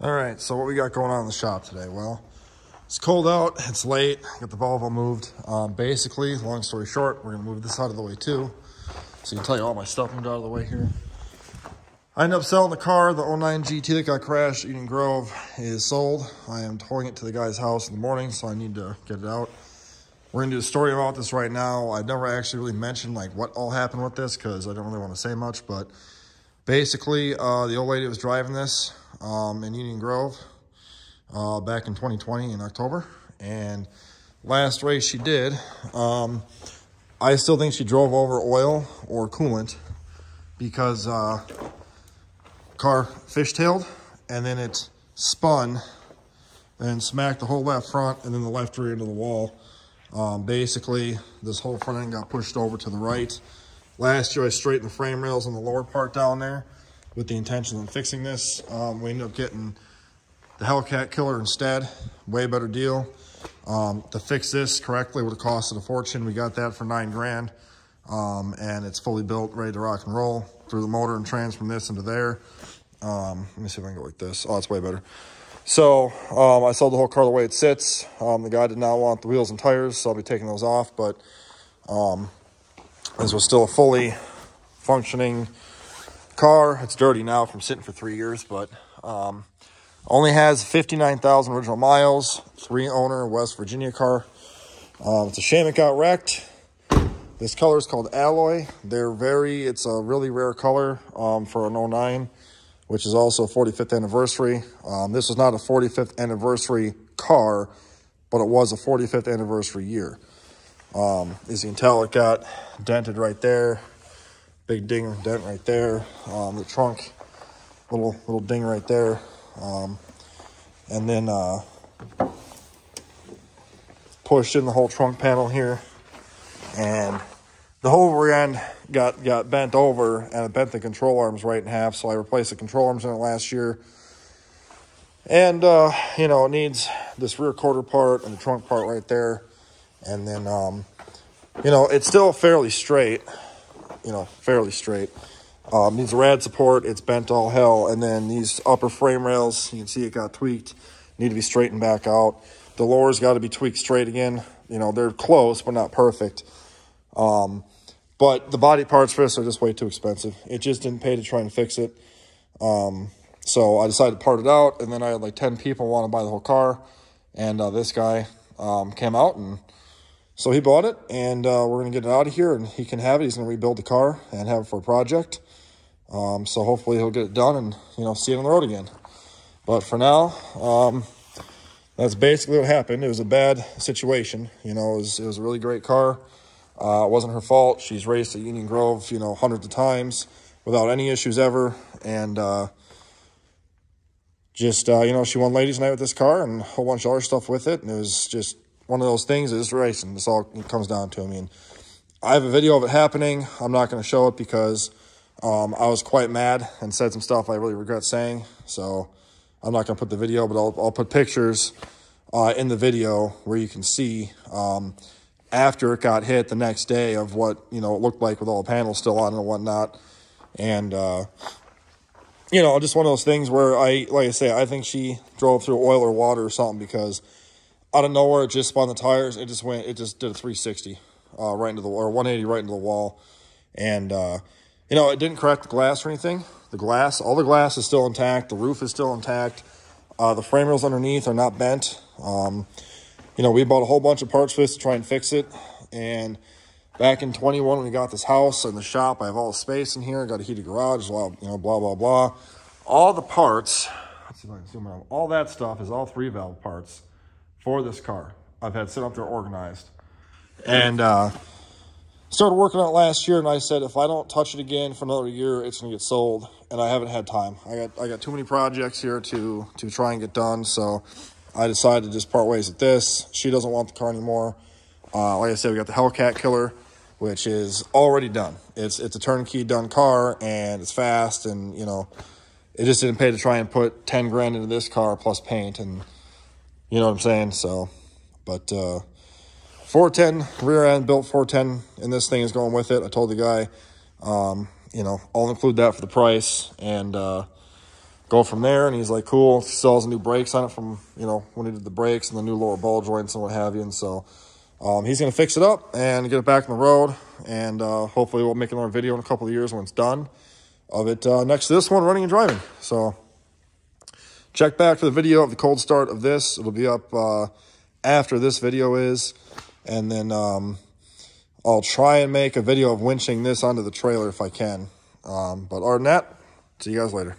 All right, so what we got going on in the shop today? Well, it's cold out, it's late, got the Volvo moved. Basically, long story short, we're gonna move this out of the way too. So you can tell you all my stuff moved out of the way here. I ended up selling the car. The 09 GT that got crashed at Eden Grove is sold. I am towing it to the guy's house in the morning, so I need to get it out. We're gonna do a story about this right now. I've never actually really mentioned like what all happened with this because I don't really want to say much, but basically, the old lady was driving this in Eden Grove back in 2020 in October. And last race she did, I still think she drove over oil or coolant because car fishtailed and then it spun and smacked the whole left front and then the left rear into the wall. Basically, this whole front end got pushed over to the right. Last year, I straightened the frame rails on the lower part down there with the intention of fixing this. We ended up getting the Hellcat killer instead. Way better deal. To fix this correctly would have costed a fortune. We got that for $9 grand. And it's fully built, ready to rock and roll. Threw the motor and trans from this into there. Let me see if I can go like this. Oh, it's way better. So I sold the whole car the way it sits. The guy did not want the wheels and tires, so I'll be taking those off. But this was still a fully functioning car. It's dirty now from sitting for 3 years, but only has 59,000 original miles. 3-owner West Virginia car. It's a shame it got wrecked. This color is called Alloy. It's a really rare color for an 09, which is also 45th anniversary. This was not a 45th anniversary car, but it was a 45th anniversary year. As you can tell, it got dented right there. Big ding dent right there. The trunk, little ding right there. And then pushed in the whole trunk panel here. And the whole rear end got bent over and it bent the control arms right in half. So I replaced the control arms in it last year. And, you know, it needs this rear quarter part and the trunk part right there. And then, you know, it's still fairly straight. Needs a rad support. It's bent all hell. And then these upper frame rails, you can see it got tweaked, need to be straightened back out. The lower's got to be tweaked straight again. You know, they're close, but not perfect. But the body parts for this are just way too expensive. It just didn't pay to try and fix it. So I decided to part it out. And then I had like 10 people want to buy the whole car. And this guy came out, and so he bought it, and we're going to get it out of here, and he can have it. He's going to rebuild the car and have it for a project. So hopefully he'll get it done and, you know, see it on the road again. But for now, that's basically what happened. It was a bad situation. You know, it was a really great car. It wasn't her fault. She's raced at Union Grove, you know, hundreds of times without any issues ever. And you know, she won ladies' night with this car and a whole bunch of other stuff with it. And it was just one of those things. It's racing. That's all it comes down to. I mean, I have a video of it happening. I'm not going to show it because I was quite mad and said some stuff I really regret saying. So I'm not going to put the video, but I'll put pictures in the video where you can see after it got hit the next day of what, you know, it looked like with all the panels still on and whatnot. And, you know, just one of those things where like I say, I think she drove through oil or water or something because out of nowhere, it just spun the tires. It just did a 360 right into or 180 right into the wall. And, you know, it didn't crack the glass or anything. All the glass is still intact. The roof is still intact. The frame rails underneath are not bent. You know, we bought a whole bunch of parts for this to try and fix it. And back in 21, when we got this house and the shop, I have all the space in here. I got a heated garage, you know, blah, blah, blah. All the parts, let's see if I can zoom in. All that stuff is all 3-valve parts for this car. I've had set up there organized. And started working on it last year, and I said if I don't touch it again for another year, it's going to get sold. And I haven't had time. I got too many projects here to try and get done, so I decided to just part ways with this. She doesn't want the car anymore. Like I said, we got the Hellcat killer, which is already done. It's a turnkey done car, and it's fast, and, you know, it just didn't pay to try and put 10 grand into this car plus paint, and you know what I'm saying? So, but 410 rear end, built 410, and this thing is going with it. I told the guy, you know, I'll include that for the price, and go from there. And he's like, cool. Still has new brakes on it from, you know, when he did the brakes and the new lower ball joints and what have you. And so he's going to fix it up and get it back on the road. And hopefully we'll make another video in a couple of years when it's done of it next to this one, running and driving. So check back to the video of the cold start of this. It'll be up after this video is. And then I'll try and make a video of winching this onto the trailer if I can. But other than that, see you guys later.